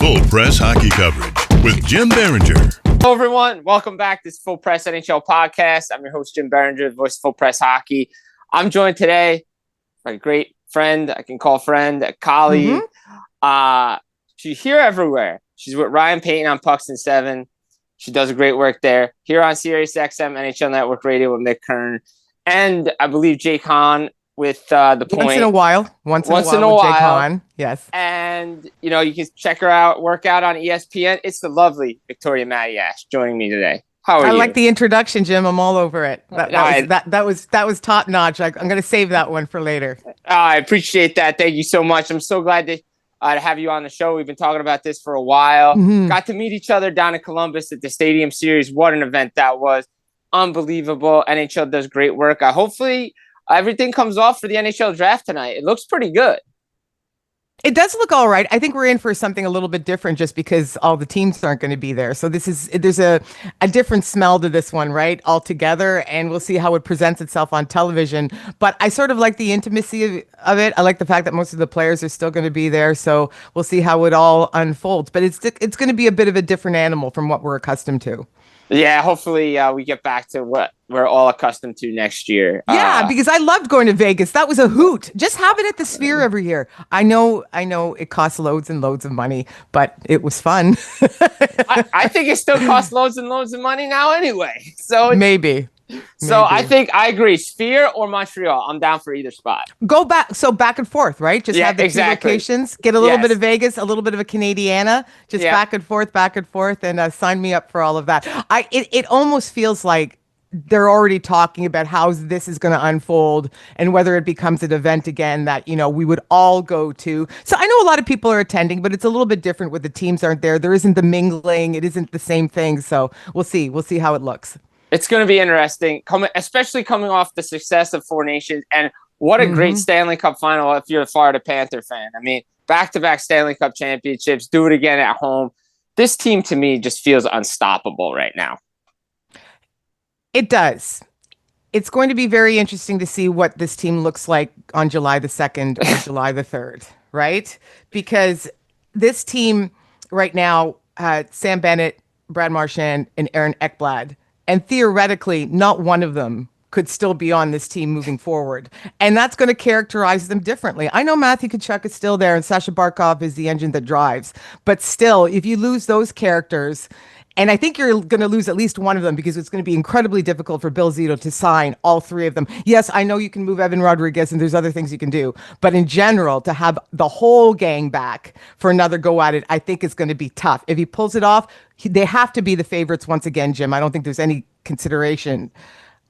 Full press hockey coverage with Jim Biringer. Hello, everyone. Welcome back to this Full Press NHL podcast. I'm your host, Jim Biringer, the voice of Full Press Hockey. I'm joined today by a great friend, I can call friend, a colleague. She's here everywhere. She's with Ryan Payton on Pucks and 7. She does great work there. Here on Sirius XM, NHL Network Radio with Mick Kern. And I believe Jake Hahn with The Point. Once in a while with Jake Hahn. Yes. And, you know, you can check her out, work out on ESPN. It's the lovely Victoria Matiash joining me today. How are you? I like the introduction, Jim. I'm all over it. That was top notch. I'm going to save that one for later. I appreciate that. Thank you so much. I'm so glad to have you on the show. We've been talking about this for a while. Got to meet each other down in Columbus at the Stadium Series. What an event that was. Unbelievable. NHL does great work. Hopefully everything comes off for the NHL draft tonight. It looks pretty good. It does look all right. I think we're in for something a little bit different just because all the teams aren't going to be there. So there's a different smell to this one, right? Altogether. And we'll see how it presents itself on television. But I sort of like the intimacy of it. I like the fact that most of the players are still going to be there. So we'll see how it all unfolds. But it's going to be a bit of a different animal from what we're accustomed to. Yeah, hopefully we get back to what we're all accustomed to next year. Yeah, because I loved going to Vegas. That was a hoot. Just have it at the Sphere every year. I know it costs loads and loads of money, but it was fun. I think it still costs loads and loads of money now anyway. So Maybe. I think I agree. Sphere or Montreal. I'm down for either spot. Go back. So back and forth, right? Just have the two locations. Get a little bit of Vegas, a little bit of a Canadiana. Just back and forth, and sign me up for all of that. It almost feels like they're already talking about how this is going to unfold and whether it becomes an event again that, you know, we would all go to. So I know a lot of people are attending, but it's a little bit different with the teams aren't there. There isn't the mingling. It isn't the same thing. So we'll see. We'll see how it looks. It's going to be interesting, especially coming off the success of Four Nations. And what a great Stanley Cup final if you're a Florida Panther fan. I mean, back-to-back Stanley Cup championships, do it again at home. This team, to me, just feels unstoppable right now. It does. It's going to be very interesting to see what this team looks like on July the 2nd or July the 3rd, right? Because this team right now, Sam Bennett, Brad Marchand, and Aaron Ekblad, and theoretically, not one of them could still be on this team moving forward. And that's going to characterize them differently. I know Matthew Tkachuk is still there and Sasha Barkov is the engine that drives. But still, if you lose those characters, and I think you're going to lose at least one of them because it's going to be incredibly difficult for Bill Zito to sign all three of them. Yes, I know you can move Evan Rodriguez and there's other things you can do. But in general, to have the whole gang back for another go at it, I think is going to be tough. If he pulls it off, they have to be the favorites once again, Jim. I don't think there's any consideration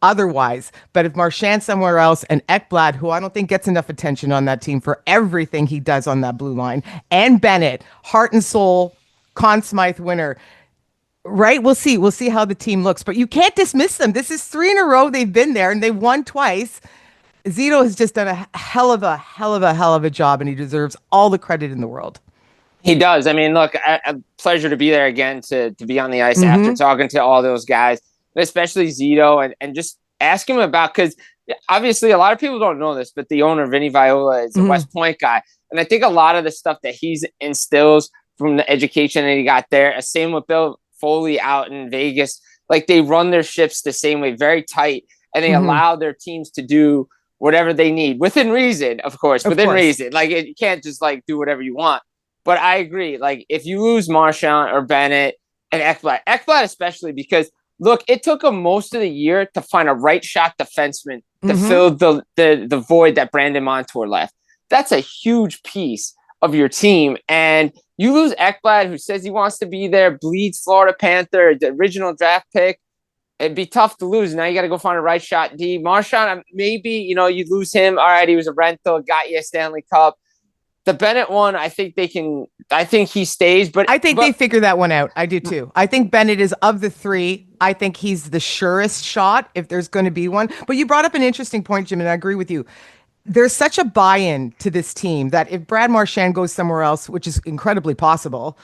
otherwise. But if Marchand's somewhere else and Ekblad, who I don't think gets enough attention on that team for everything he does on that blue line, and Bennett, heart and soul, Conn Smythe winner, right? We'll see. We'll see how the team looks. But you can't dismiss them. This is 3 in a row. They've been there and they've won twice. Zito has just done a hell of a job, and he deserves all the credit in the world. He does. I mean, look, a pleasure to be there again, to be on the ice after talking to all those guys, especially Zito, and just ask him about, because obviously a lot of people don't know this, but the owner, Vinny Viola, is a West Point guy. And I think a lot of the stuff that he instills from the education that he got there, same with Bill Foley out in Vegas, like they run their ships the same way, very tight, and they allow their teams to do whatever they need within reason, of course, within reason. Like you can't just like do whatever you want. But I agree. Like if you lose Marchand or Bennett and Ekblad especially, because look, it took him most of the year to find a right shot defenseman to fill the void that Brandon Montour left. That's a huge piece of your team. And you lose Ekblad, who says he wants to be there, bleeds Florida Panther, the original draft pick. It'd be tough to lose. Now you got to go find a right shot D. Marchand, maybe, you know, you lose him. All right, he was a rental, got you a Stanley Cup. The Bennett one, I think he stays, but I think they figure that one out. I do too. I think Bennett is, of the three, I think he's the surest shot if there's going to be one. But you brought up an interesting point, Jim, and I agree with you. There's such a buy-in to this team that if Brad Marchand goes somewhere else, which is incredibly possible,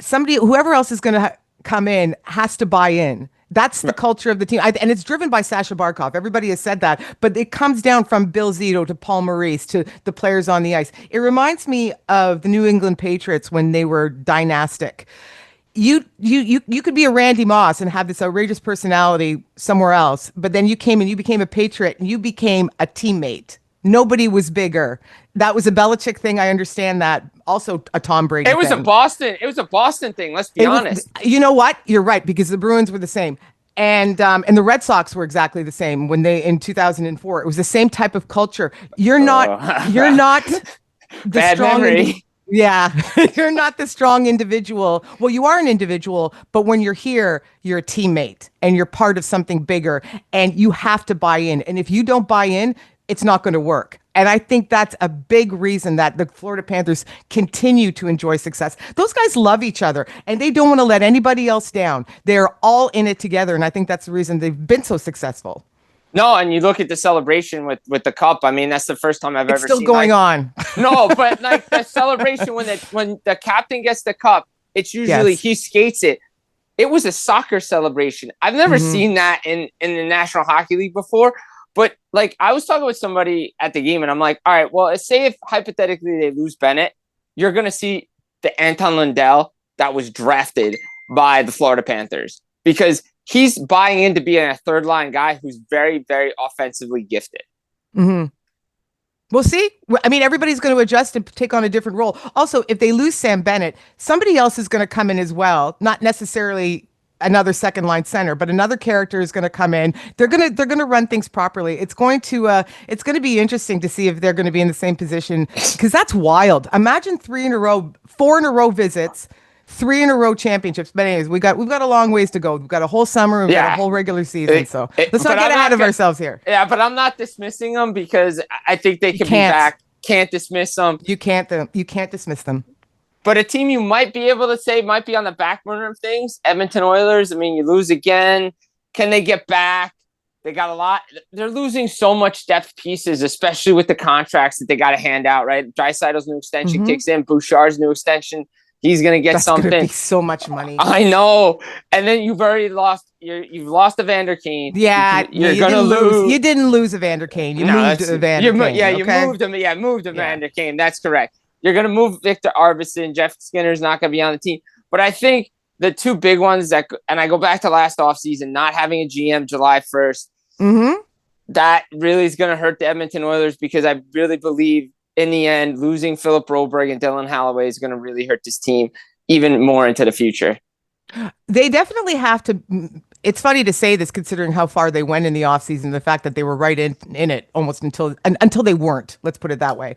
whoever else is going to come in has to buy in That's the culture of the team. And it's driven by Sasha Barkov. Everybody has said that. But it comes down from Bill Zito to Paul Maurice to the players on the ice. It reminds me of the New England Patriots when they were dynastic. You could be a Randy Moss and have this outrageous personality somewhere else. But then you came and you became a Patriot and you became a teammate. Nobody was bigger. That was a Belichick thing. I understand that. Also a Tom Brady thing. It was a Boston thing. Let's be honest. You know what? You're right, because the Bruins were the same. And the Red Sox were exactly the same when they in 2004. It was the same type of culture. You're not the bad strong memory. Yeah, you're not the strong individual. Well, you are an individual, but when you're here, you're a teammate and you're part of something bigger and you have to buy in. And if you don't buy in, it's not going to work. And I think that's a big reason that the Florida Panthers continue to enjoy success. Those guys love each other and they don't want to let anybody else down. They're all in it together. And I think that's the reason they've been so successful. No, and you look at the celebration with the cup. I mean, that's the first time I've ever seen. It's still going on. No, but like the celebration when the captain gets the cup, it's usually he skates it. It was a soccer celebration. I've never seen that in the National Hockey League before. But like I was talking with somebody at the game and I'm like, all right, well, say if hypothetically they lose Bennett, you're going to see the Anton Lundell that was drafted by the Florida Panthers because he's buying into being a third line guy who's very, very offensively gifted. Mm-hmm. We'll see. I mean, everybody's going to adjust and take on a different role. Also, if they lose Sam Bennett, somebody else is going to come in as well. Not necessarily another second line center, but another character is going to come in. They're going to run things properly. It's going to be interesting to see if they're going to be in the same position because that's wild. Imagine 4 in a row visits, 3 in a row championships. But anyways, we've got a long ways to go. We've got a whole summer and we've got a whole regular season. So let's not get ahead of ourselves here. Yeah, but I'm not dismissing them because I think they can be back. Can't dismiss them. You can't dismiss them. But a team you might be able to say might be on the back burner of things, Edmonton Oilers. I mean, you lose again. Can they get back? They got a lot. They're losing so much depth pieces, especially with the contracts that they got to hand out, right? Dreisaitl's new extension kicks in. Bouchard's new extension. He's going to get something. That's going to be so much money. I know. And then you've already lost. You've lost Evander Kane. Yeah. You're going to lose. You didn't lose Evander Kane. You moved Evander Kane. Yeah, you moved him. Yeah, moved Evander Kane. That's correct. You're going to move Victor Arvidsson. Jeff Skinner's not going to be on the team. But I think the two big ones and I go back to last offseason, not having a GM July 1st, that really is going to hurt the Edmonton Oilers because I really believe in the end, losing Philip Broberg and Dylan Holloway is going to really hurt this team even more into the future. They definitely have to. It's funny to say this considering how far they went in the offseason, the fact that they were right in it almost until they weren't. Let's put it that way.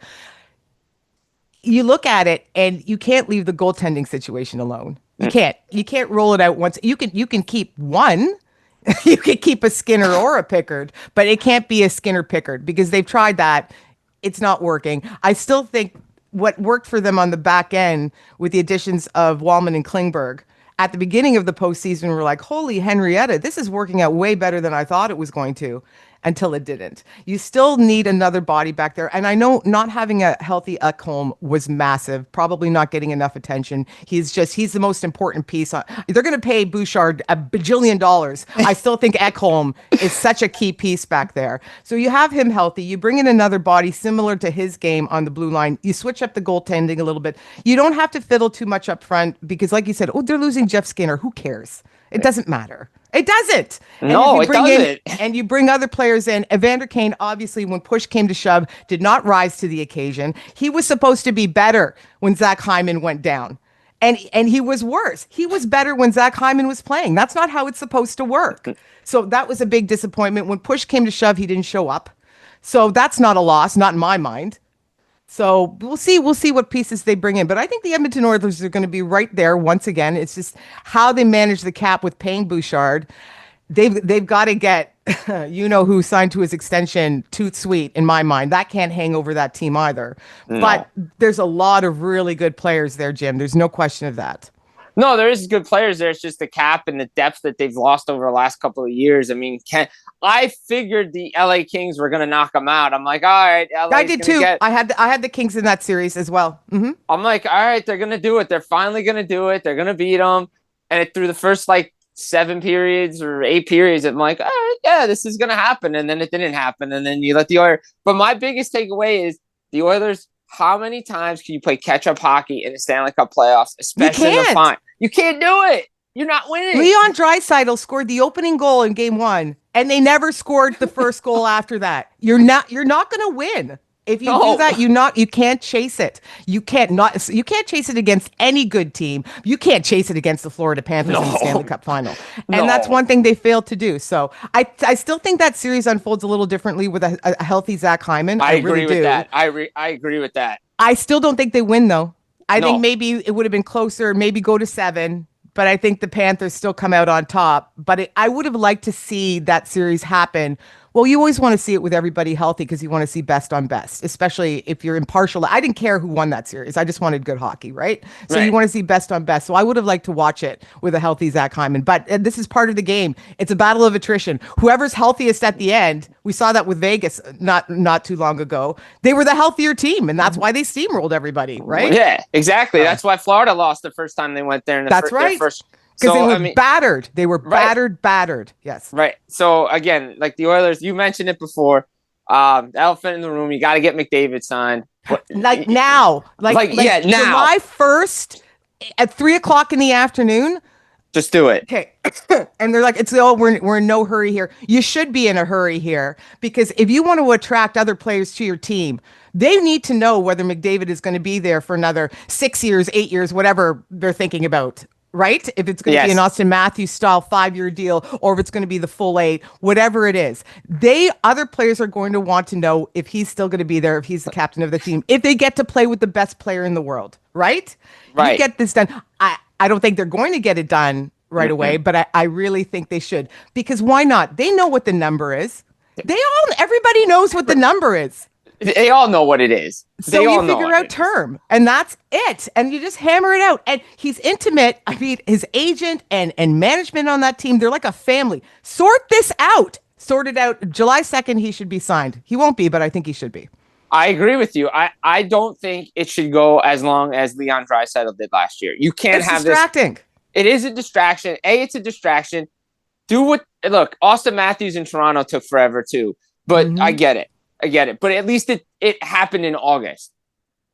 You look at it and you can't leave the goaltending situation alone. You can't roll it out once. You can keep one. You can keep a Skinner or a Pickard, but it can't be a Skinner Pickard because they've tried that. It's not working. I still think what worked for them on the back end with the additions of Wallman and Klingberg at the beginning of the postseason, we're like, holy Henrietta, this is working out way better than I thought it was going to, until it didn't. You still need another body back there. And I know not having a healthy Ekholm was massive, probably not getting enough attention. He's the most important piece. They're going to pay Bouchard $1 bajillion. I still think Ekholm is such a key piece back there. So you have him healthy. You bring in another body similar to his game on the blue line. You switch up the goaltending a little bit. You don't have to fiddle too much up front because like you said, they're losing Jeff Skinner. Who cares? It doesn't matter. It doesn't. No, it doesn't. And you bring other players in. Evander Kane, obviously, when push came to shove, did not rise to the occasion. He was supposed to be better when Zach Hyman went down. And he was worse. He was better when Zach Hyman was playing. That's not how it's supposed to work. So that was a big disappointment. When push came to shove, he didn't show up. So that's not a loss, not in my mind. So we'll see what pieces they bring in. But I think the Edmonton Oilers are going to be right there once again. It's just how they manage the cap with paying Bouchard. They've got to get, who signed to his extension, toot sweet in my mind. That can't hang over that team either. No. But there's a lot of really good players there, Jim. There's no question of that. No, there is good players there. It's just the cap and the depth that they've lost over the last couple of years. I mean, I figured the LA Kings were going to knock them out. I'm like, all right, I did too. I had the Kings in that series as well. Mm-hmm. I'm like, all right, they're going to do it. They're finally going to do it. They're going to beat them. And through the first 7 periods or 8 periods, I'm like, all right, yeah, this is gonna happen, and then it didn't happen, and then you let the Oilers. But my biggest takeaway is the Oilers. How many times can you play catch-up hockey in the Stanley Cup playoffs, especially in the final? You can't do it. You're not winning. Leon Draisaitl scored the opening goal in game 1, and they never scored the first goal after that. You're not going to win. If you do that, you can't chase it. You can't chase it against any good team. You can't chase it against the Florida Panthers in the Stanley Cup final. And that's one thing they failed to do. So I still think that series unfolds a little differently with a healthy Zach Hyman. I agree really with do. that. I agree with that. I still don't think they win, though. I think maybe it would have been closer, maybe go to 7. But I think the Panthers still come out on top. But I would have liked to see that series happen. Well, you always want to see it with everybody healthy because you want to see best on best, especially if you're impartial. I didn't care who won that series. I just wanted good hockey, right? So you want to see best on best. So I would have liked to watch it with a healthy Zach Hyman. But this is part of the game. It's a battle of attrition. Whoever's healthiest at the end, we saw that with Vegas not too long ago. They were the healthier team, and that's why they steamrolled everybody, right? Yeah, exactly. That's why Florida lost the first time they went there. That's right. Because they were battered. They were battered. Yes. Right. So, again, like the Oilers, you mentioned it before. The elephant in the room, you got to get McDavid signed. Like now. Like now. July 1st at 3 o'clock in the afternoon. Just do it. Okay. And they're like, we're in no hurry here. You should be in a hurry here because if you want to attract other players to your team, they need to know whether McDavid is going to be there for another 6 years, 8 years, whatever they're thinking about. Right? If it's going to be an Austin Matthews style 5-year deal, or if it's going to be the full 8, whatever it is, other players are going to want to know if he's still going to be there, if he's the captain of the team, if they get to play with the best player in the world, right? Right. You get this done. I don't think they're going to get it done right away, but I really think they should, because why not? They know what the number is. Everybody knows what the number is. They all know what it is. So you figure out term, and that's it. And you just hammer it out. And he's intimate. I mean, his agent and management on that team, they're like a family. Sort this out. Sort it out. July 2nd, he should be signed. He won't be, but I think he should be. I agree with you. I don't think it should go as long as Leon Draisaitl did last year. You can't have distracting. It is a distraction. It's a distraction. Look, Austin Matthews in Toronto took forever too, but I get it. But at least it happened in August.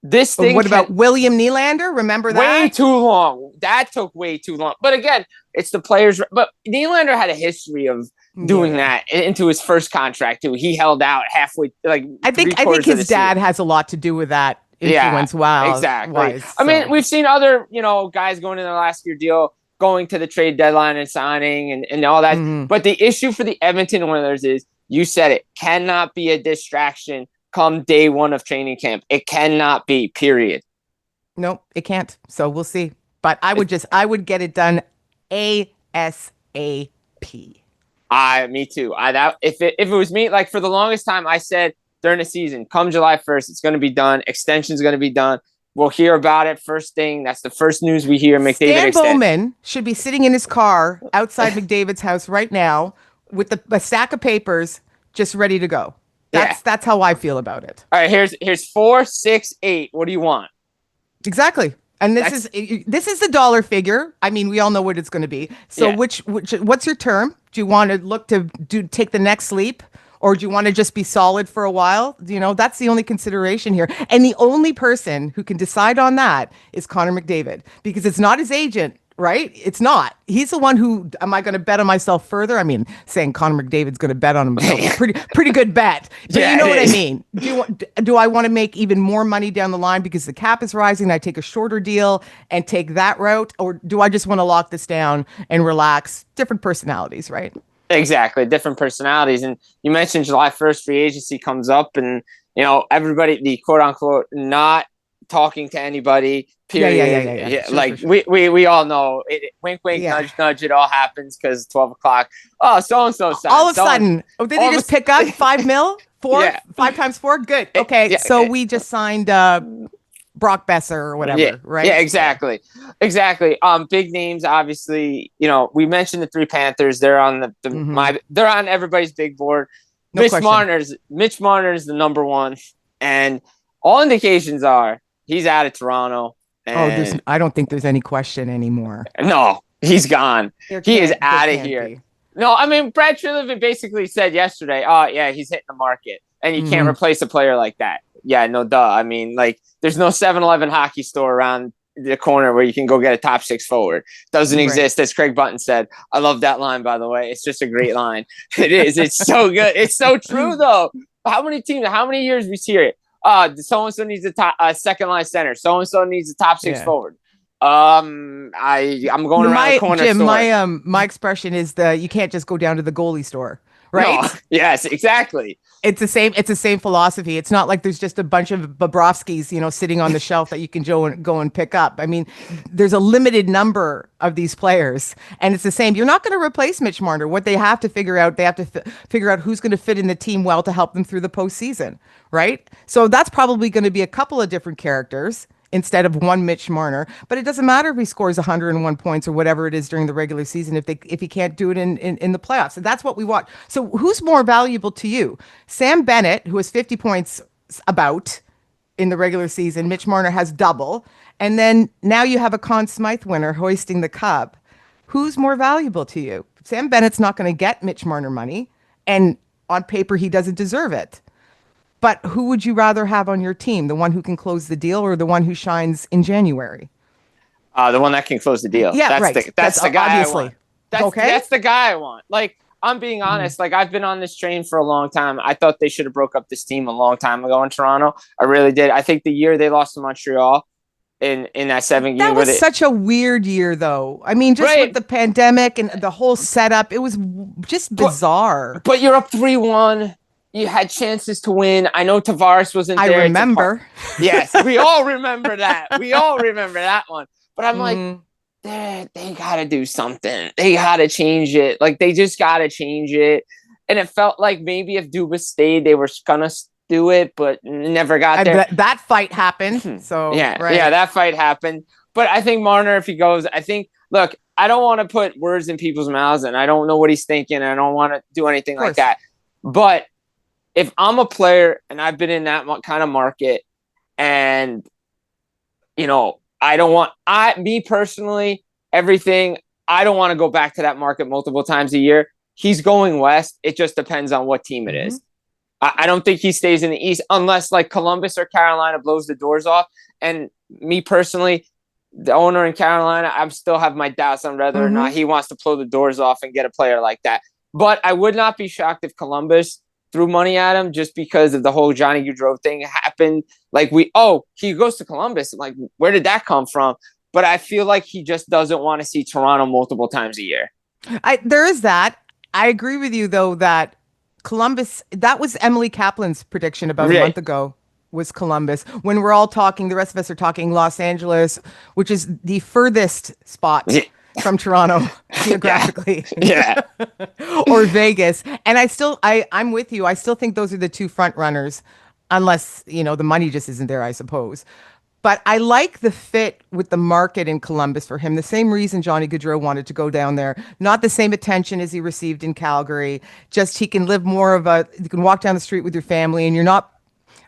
This thing. What about William Nylander? Remember that? Way too long. That took way too long. But again, it's the players. But Nylander had a history of doing that into his first contract too. He held out halfway. I think his dad has a lot to do with that influence. Wow, exactly. I mean, we've seen other guys going in their last year deal, going to the trade deadline and signing and all that. Mm-hmm. But the issue for the Edmonton Oilers is, you said it, cannot be a distraction come day 1 of training camp. It cannot be, period. No, it can't. So we'll see. But I would get it done ASAP. Me too. If it was me, like for the longest time, I said during the season, come July 1st, it's going to be done. Extension's going to be done. We'll hear about it first thing. That's the first news we hear. McDavid Stan Bowman should be sitting in his car outside McDavid's house right now, with a stack of papers just ready to go. That's how I feel about it. All right, here's 4, 6, 8. What do you want? Exactly. And this is the dollar figure. I mean, we all know what it's going to be. So what's your term? Do you want to look to take the next leap, or do you want to just be solid for a while? That's the only consideration here. And the only person who can decide on that is Connor McDavid, because it's not his agent. Right? It's not. He's the one who, am I going to bet on myself further? I mean, saying Connor McDavid's going to bet on himself, pretty good bet. But you know what I mean? Do I want to make even more money down the line because the cap is rising and I take a shorter deal and take that route? Or do I just want to lock this down and relax? Different personalities, right? Exactly. Different personalities. And you mentioned July 1st, free agency comes up, and, everybody, the quote unquote, not talking to anybody, period. Yeah. Sure. We all know it. Wink, wink, nudge, nudge. It all happens because 12 o'clock. Oh, so-and-so signed. All of a sudden. Oh, did they just pick up $5 million? 5 times 4? Good. Okay. So we just signed Brock Besser or whatever, right? Yeah, exactly. Big names, obviously. We mentioned the 3 Panthers. They're on they're on everybody's big board. No Mitch Marner is the number 1, and all indications are he's out of Toronto. And I don't think there's any question anymore. No, He's gone. He is out of here. Be. No, I mean, Brad Treliving basically said yesterday, oh, yeah, he's hitting the market. And you can't replace a player like that. Yeah, no duh. I mean, like, there's no 7-Eleven hockey store around the corner where you can go get a top six forward. Doesn't exist, as Craig Button said. I love that line, by the way. It's just a great line. It is. It's so good. It's so true, though. How many years we hear it? So-and-so needs a second line center. So-and-so needs a top six forward. I'm going around the corner Jim, store. My expression is you can't just go down to the goalie store, right? No. Yes, exactly. It's the same philosophy. It's not like there's just a bunch of Bobrovskis, sitting on the shelf that you can go and pick up. I mean, there's a limited number of these players, and it's the same. You're not going to replace Mitch Marner. What they have to figure out, figure out who's going to fit in the team well to help them through the postseason, right? So that's probably going to be a couple of different characters instead of one Mitch Marner. But it doesn't matter if he scores 101 points or whatever it is during the regular season if he can't do it in the playoffs. And that's what we watch. So who's more valuable to you? Sam Bennett, who has 50 points about in the regular season. Mitch Marner has double. And then now you have a Conn Smythe winner hoisting the cup. Who's more valuable to you? Sam Bennett's not going to get Mitch Marner money. And on paper, he doesn't deserve it. But who would you rather have on your team? The one who can close the deal or the one who shines in January? The one that can close the deal. Yeah, that's right. That's the guy obviously. I want. That's the guy I want. Like, I'm being honest. Like, I've been on this train for a long time. I thought they should have broke up this team a long time ago in Toronto. I really did. I think the year they lost to Montreal in that 7 game. That was such a weird year, though. I mean, just with the pandemic and the whole setup, it was just bizarre. But you're up 3-1. You had chances to win. I know Tavares wasn't there. I remember. Yes, we all remember that. We all remember that one. But I'm like, they got to do something. They got to change it. Like, they just got to change it. And it felt like maybe if Dubas stayed, they were going to do it, but never got there. That fight happened. So that fight happened. But I think Marner, if he goes, look, I don't want to put words in people's mouths, and I don't know what he's thinking. I don't want to do anything like that. But if I'm a player and I've been in that kind of market, and, I don't want, me personally, everything, I don't want to go back to that market multiple times a year. He's going west. It just depends on what team it is. I don't think he stays in the East unless like Columbus or Carolina blows the doors off. And me personally, the owner in Carolina, I still have my doubts on whether or not he wants to blow the doors off and get a player like that. But I would not be shocked if Columbus threw money at him just because of the whole Johnny Gaudreau thing happened. Like he goes to Columbus. Like, where did that come from? But I feel like he just doesn't want to see Toronto multiple times a year. There is that. I agree with you, though, that Columbus, that was Emily Kaplan's prediction about a month ago, was Columbus. When we're all talking, the rest of us are talking Los Angeles, which is the furthest spot from Toronto geographically. Yeah. Or Vegas. And I'm with you. I still think those are the two front runners, unless, the money just isn't there, I suppose. But I like the fit with the market in Columbus for him. The same reason Johnny Gaudreau wanted to go down there. Not the same attention as he received in Calgary. Just he can live more you can walk down the street with your family and you're not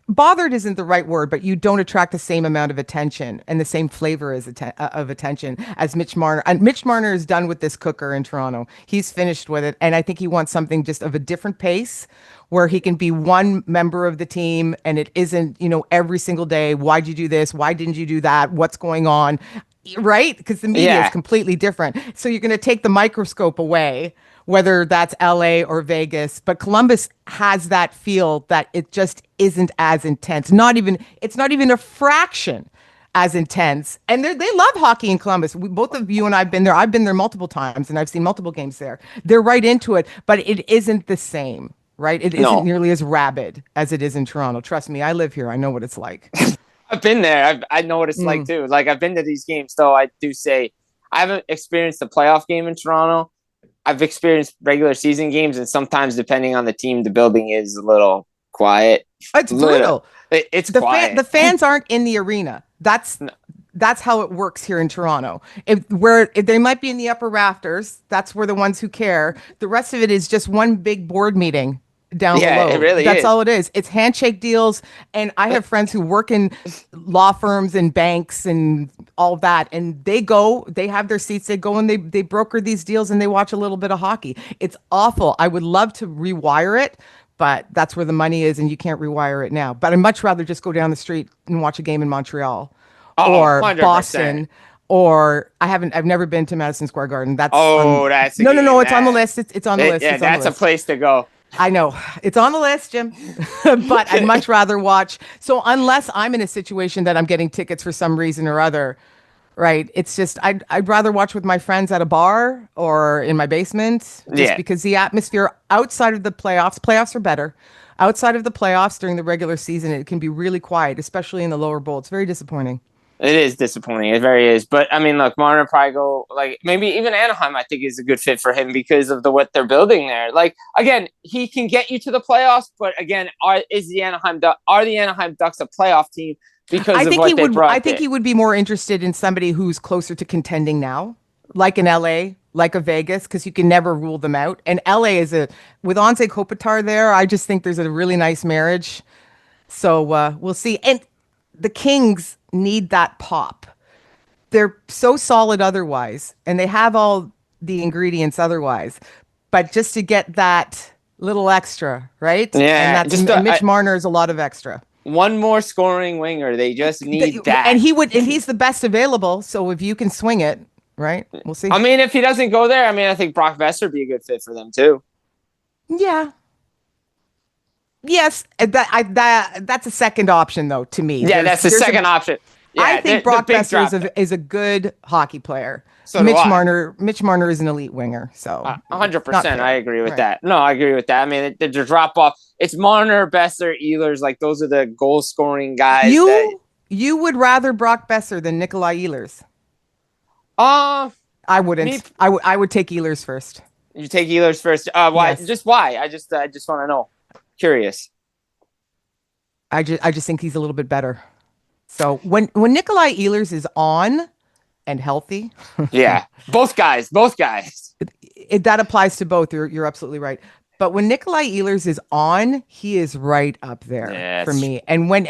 bothered isn't the right word, but you don't attract the same amount of attention and the same flavor of attention as Mitch Marner. And Mitch Marner is done with this cooker in Toronto. He's finished with it. And I think he wants something just of a different pace where he can be one member of the team and it isn't, every single day, why'd you do this? Why didn't you do that? What's going on? Right? Because the media is completely different. So you're going to take the microscope away, whether that's LA or Vegas, but Columbus has that feel that it just isn't as intense. It's not even a fraction as intense. And they love hockey in Columbus. Both of you and I've been there. I've been there multiple times and I've seen multiple games there. They're right into it, but it isn't the same, right? It isn't nearly as rabid as it is in Toronto. Trust me, I live here. I know what it's like. I've been there. I know what it's like too. Like, I've been to these games, though I do say I haven't experienced a playoff game in Toronto. I've experienced regular season games, and sometimes, depending on the team, the building is a little quiet. It's brutal. It's quiet. The fans aren't in the arena. That's how it works here in Toronto. If they might be in the upper rafters, that's where the ones who care. The rest of it is just one big board meeting down the Yeah, low. it really That's is. all it is. It's handshake deals. And I have friends who work in law firms and banks and all that. And they have their seats, they go and they broker these deals and they watch a little bit of hockey. It's awful. I would love to rewire it, but that's where the money is and you can't rewire it now. But I'd much rather just go down the street and watch a game in Montreal or 100%. Boston. Or I've never been to Madison Square Garden. That's that's a no, game. it's on the list. It's on the list. Yeah, It's on that's the a list. place to go. I know it's on the list, Jim, but I'd much rather watch. So unless I'm in a situation that I'm getting tickets for some reason or other, right? It's just I'd rather watch with my friends at a bar or in my basement, just because the atmosphere outside of the playoffs are better. Outside of the playoffs during the regular season, it can be really quiet, especially in the lower bowl. It's very disappointing. It is disappointing. It very is. But I mean, look, Marner probably go like maybe even Anaheim. I think is a good fit for him because of what they're building there. Like again, he can get you to the playoffs, but again, are the Anaheim Ducks a playoff team because of what they brought? I think he would be more interested in somebody who's closer to contending now, like in LA, like a Vegas, because you can never rule them out. And LA with Anze Kopitar there. I just think there's a really nice marriage. So we'll see. And the Kings need that pop. They're so solid otherwise, and they have all the ingredients otherwise. But just to get that little extra, right? Yeah, and Mitch Marner is a lot of extra. One more scoring winger. They just need that. And he's the best available. So if you can swing it, right? We'll see. I mean, if he doesn't go there, I mean, I think Brock Besser would be a good fit for them too. Yeah. Yes, that's a second option though to me. Yeah, that's the second option. Yeah, I think Brock Besser is a good hockey player. So Mitch Marner is an elite winger. So 100%, I agree with that. No, I agree with that. I mean, the drop off. It's Marner, Besser, Ehlers. Like those are the goal scoring guys. You would rather Brock Besser than Nikolai Ehlers? I wouldn't. I would take Ehlers first. You take Ehlers first. Why? Yes. Just why? I just want to know. Curious. I just think he's a little bit better. So when Nikolai Ehlers is on and healthy, yeah, both guys. That applies to both. You're absolutely right. But when Nikolai Ehlers is on, he is right up there for me. And when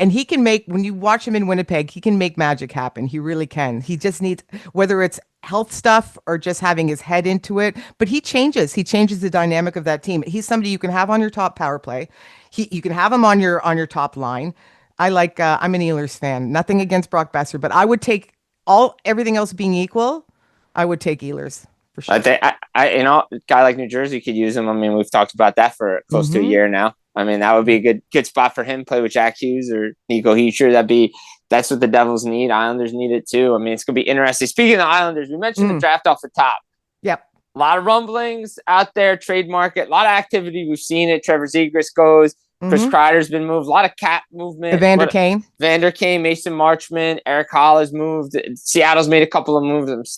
you watch him in Winnipeg, he can make magic happen. He really can. He just needs, whether it's health stuff or just having his head into it, but he changes the dynamic of that team. He's somebody you can have on your top power play. You can have him on your top line. I'm an Ehlers fan. Nothing against Brock Besser, but I would take everything else being equal. I would take Ehlers. For sure. A guy like New Jersey could use him. I mean, we've talked about that for close to a year now. I mean, that would be a good spot for him. Play with Jack Hughes or Nico Heischer. That's what the Devils need. Islanders need it too. I mean, it's gonna be interesting. Speaking of the Islanders, we mentioned the draft off the top. Yep. A lot of rumblings out there. Trade market. A lot of activity. We've seen it. Trevor Zegras goes. Chris Kreider's been moved. A lot of cap movement. Evander Kane, Mason Marchment, Eric Hall has moved. Seattle's made a couple of moves.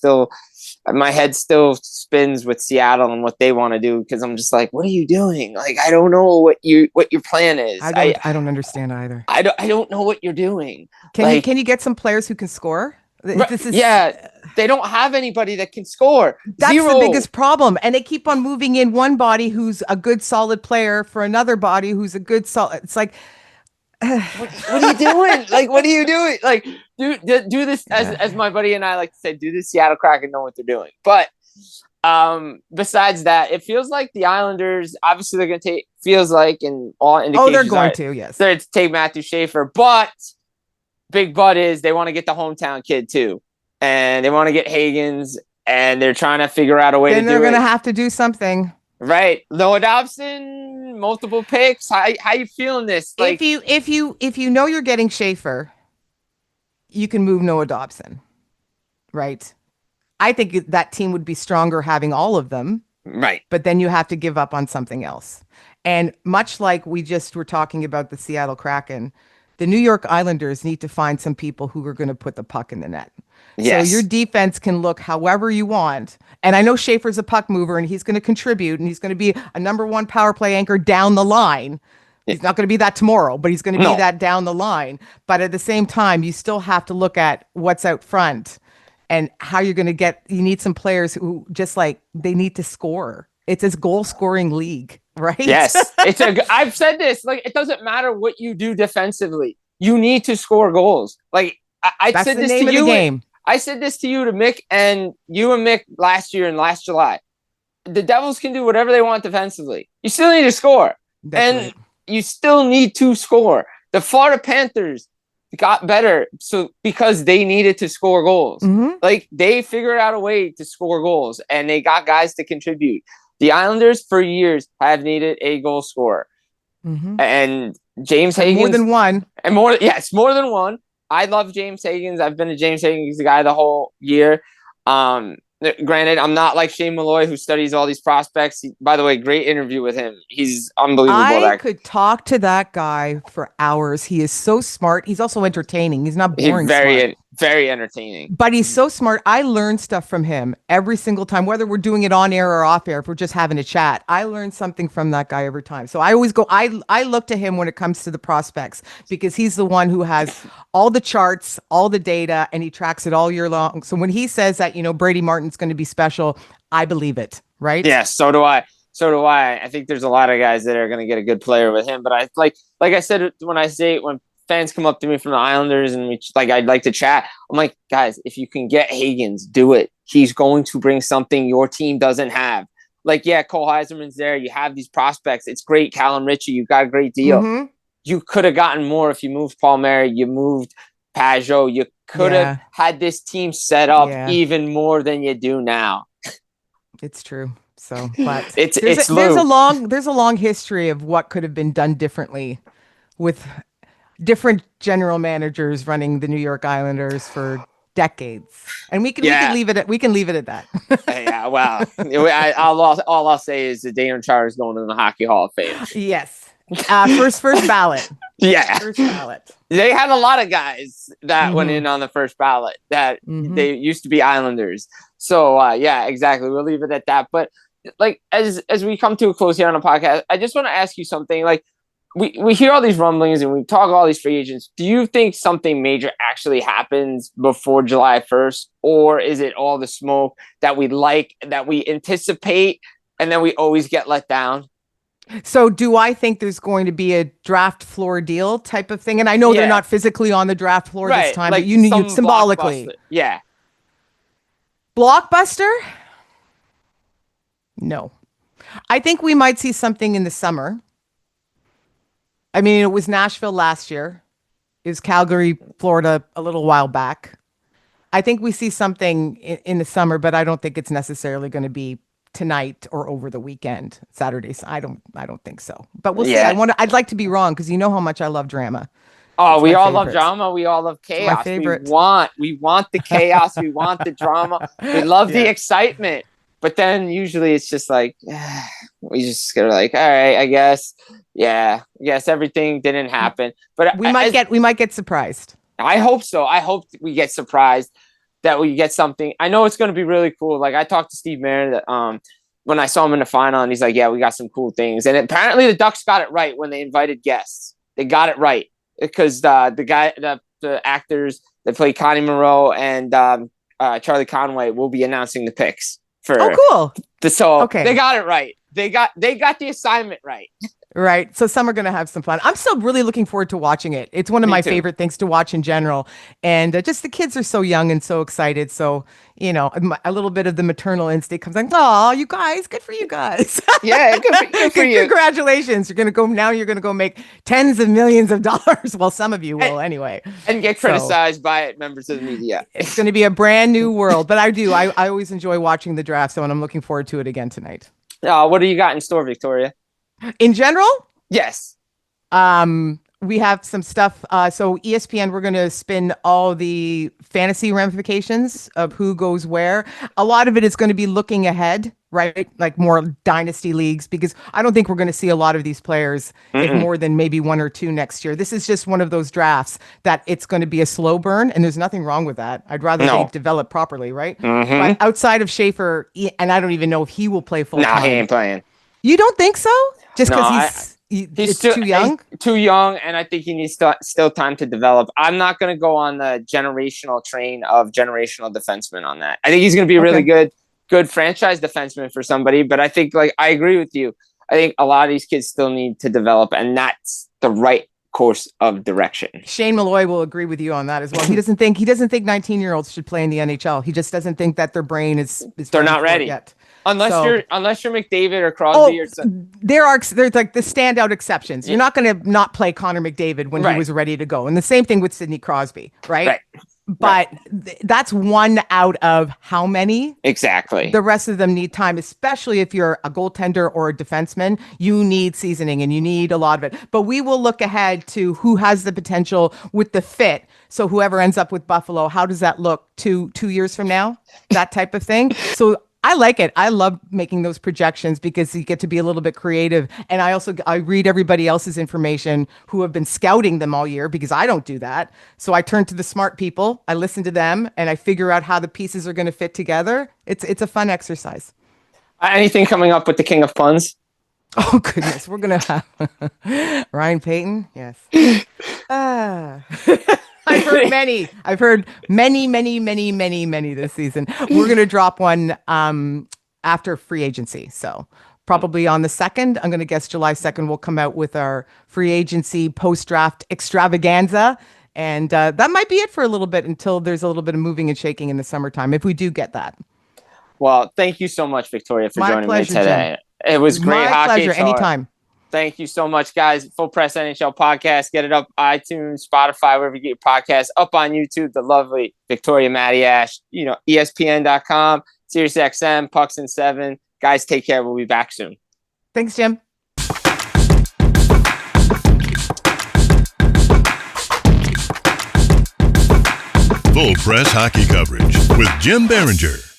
My head still spins with Seattle and what they want to do because I'm just like, what are you doing? Like, I don't know what your plan is. I don't understand either. I don't know what you're doing. Can you get some players who can score? They don't have anybody that can score. That's Zero. the biggest problem. And they keep on moving in one body who's a good solid player for another body who's a good solid. It's like, what are you doing? Like, what are you doing? Like, do this as my buddy and I like to say, do the Seattle Kraken know what they're doing. But besides that, it feels like the Islanders, obviously they're going to take, feels like in all indications. They're going to, yes. They're to take Matthew Schaefer, but big but is they want to get the hometown kid too. And they want to get Higgins, and they're trying to figure out a way to do it. Then they're going to have to do something. Right. Noah Dobson, multiple picks. How you feeling this? Like, if you know you're getting Schaefer, you can move Noah Dobson. Right. I think that team would be stronger having all of them. Right. But then you have to give up on something else. And much like we just were talking about the Seattle Kraken, the New York Islanders need to find some people who are going to put the puck in the net. Yes. So your defense can look however you want. And I know Schaefer's a puck mover and he's going to contribute and he's going to be a number one power play anchor down the line. He's not going to be that tomorrow, but he's going to be that down the line. But at the same time, you still have to look at what's out front and how you're going to you need some players who just like, they need to score. It's a goal scoring league. right? Yes. I've said this, like, it doesn't matter what you do defensively. You need to score goals. Like, I That's said the this name to of you. the game. I said this to you, to Mick, and you and Mick last year in last July. The Devils can do whatever they want defensively. You still need to score. That's and right. You still need to score. The Florida Panthers got better because they needed to score goals. Mm-hmm. Like, they figured out a way to score goals, and they got guys to contribute. The Islanders for years have needed a goal scorer. Mm-hmm. And James Higgins. More than one. Yes, more than one. I love James Higgins. I've been a James Higgins guy the whole year. Granted, I'm not like Shane Malloy, who studies all these prospects. By the way, great interview with him. He's unbelievable. I could talk to that guy for hours. He is so smart. He's also entertaining. He's not boring. He's very entertaining. But he's so smart. I learn stuff from him every single time, whether we're doing it on air or off air. If we're just having a chat, I learn something from that guy every time. So I always go. I look to him when it comes to the prospects, because he's the one who has all the charts, all the data, and he tracks it all year long. So when he says that, Brady Martin's going to be special, I believe it. Right? Yeah. So do I. I think there's a lot of guys that are going to get a good player with him. But I like I said, when fans come up to me from the Islanders and I'd like to chat, I'm like, guys, if you can get Higgins, do it. He's going to bring something your team doesn't have. Like, yeah, Cole Heiserman's there. You have these prospects. It's great. Callum Ritchie, you got a great deal. Mm-hmm. You could have gotten more if you moved Palmieri, you moved Pajot. You could have had this team set up even more than you do now. It's true. So, but there's a long history of what could have been done differently with different general managers running the New York Islanders for decades, and we can leave it at that. Yeah, well, all I'll say is that Daniel Chara is going to the Hockey Hall of Fame. Yes, first ballot. Yeah, first ballot. They had a lot of guys that went in on the first ballot that they used to be Islanders. So yeah, exactly. We'll leave it at that. But like, as we come to a close here on the podcast, I just want to ask you something. Like, we hear all these rumblings and we talk all these free agents. Do you think something major actually happens before July 1st? Or is it all the smoke that we anticipate, and then we always get let down? So do I think there's going to be a draft floor deal type of thing? And I know they're not physically on the draft floor this time, but you symbolically. Yeah. Blockbuster? No. I think we might see something in the summer. I mean, it was Nashville last year. It was Calgary, Florida a little while back. I think we see something in the summer, but I don't think it's necessarily going to be tonight or over the weekend, Saturdays. I don't think so. But we'll see. I'd like to be wrong, because you know how much I love drama. Oh, we all love drama. We all love chaos. My favorite. We want the chaos. We want the drama. We love the excitement. But then usually it's just like, we just get like, all right, I guess. Yeah, I guess everything didn't happen. But we might get surprised. I hope so. I hope we get surprised, that we get something. I know it's going to be really cool. Like, I talked to Steve Mariner when I saw him in the final, and he's like, yeah, we got some cool things. And apparently the Ducks got it right when they invited guests. They got it right, because the actors that play Connie Moreau and Charlie Conway will be announcing the picks. Cool. Okay. They got it right. They got the assignment right. Right. So some are going to have some fun. I'm still really looking forward to watching it. It's one of my favorite things to watch in general. And just the kids are so young and so excited. So, a little bit of the maternal instinct comes like, oh, you guys, good for you guys. Yeah, good for you. Congratulations. You're going to go make tens of millions of dollars. Well, some of you will anyway. And get criticized by members of the media. It's going to be a brand new world. But I always enjoy watching the draft. So, and I'm looking forward to it again tonight. What do you got in store, Victoria? In general? Yes. We have some stuff. So ESPN, we're going to spin all the fantasy ramifications of who goes where. A lot of it is going to be looking ahead, right? Like more dynasty leagues, because I don't think we're going to see a lot of these players, if more than maybe one or two next year. This is just one of those drafts that it's going to be a slow burn, and there's nothing wrong with that. I'd rather they develop properly, right? But outside of Schaefer, and I don't even know if he will play full time. No, he ain't playing. You don't think so? Just because he's too young? He's too young, and I think he needs still time to develop. I'm not going to go on the generational train of generational defensemen on that. I think he's going to be a really good franchise defenseman for somebody, but I think, I agree with you. I think a lot of these kids still need to develop, and that's the right course of direction. Shane Malloy will agree with you on that as well. He doesn't think 19-year-olds should play in the NHL. He just doesn't think that their brain is they're not ready yet. Unless you're McDavid or Crosby or something. There's like the standout exceptions. You're not going to not play Connor McDavid when he was ready to go. And the same thing with Sidney Crosby, right? But that's one out of how many? Exactly. The rest of them need time, especially if you're a goaltender or a defenseman. You need seasoning and you need a lot of it. But we will look ahead to who has the potential with the fit. So whoever ends up with Buffalo, how does that look 2 years from now? That type of thing. So I like it. I love making those projections because you get to be a little bit creative. And I read everybody else's information who have been scouting them all year because I don't do that. So I turn to the smart people. I listen to them and I figure out how the pieces are going to fit together. It's a fun exercise. Anything coming up with the King of Puns? Oh, goodness. We're going to have Ryan Payton. Yes. I've heard many this season. We're going to drop one after free agency. So probably on the 2nd, I'm going to guess July 2nd, we'll come out with our free agency post-draft extravaganza. And that might be it for a little bit until there's a little bit of moving and shaking in the summertime, if we do get that. Well, thank you so much, Victoria, for joining me today. Jim. It was great. My pleasure. Anytime. Thank you so much, guys. Full Press NHL podcast. Get it up iTunes, Spotify, wherever you get your podcasts. Up on YouTube, the lovely Victoria Matiash. ESPN.com, SiriusXM, Pucks and 7. Guys, take care. We'll be back soon. Thanks, Jim. Full Press hockey coverage with Jim Biringer.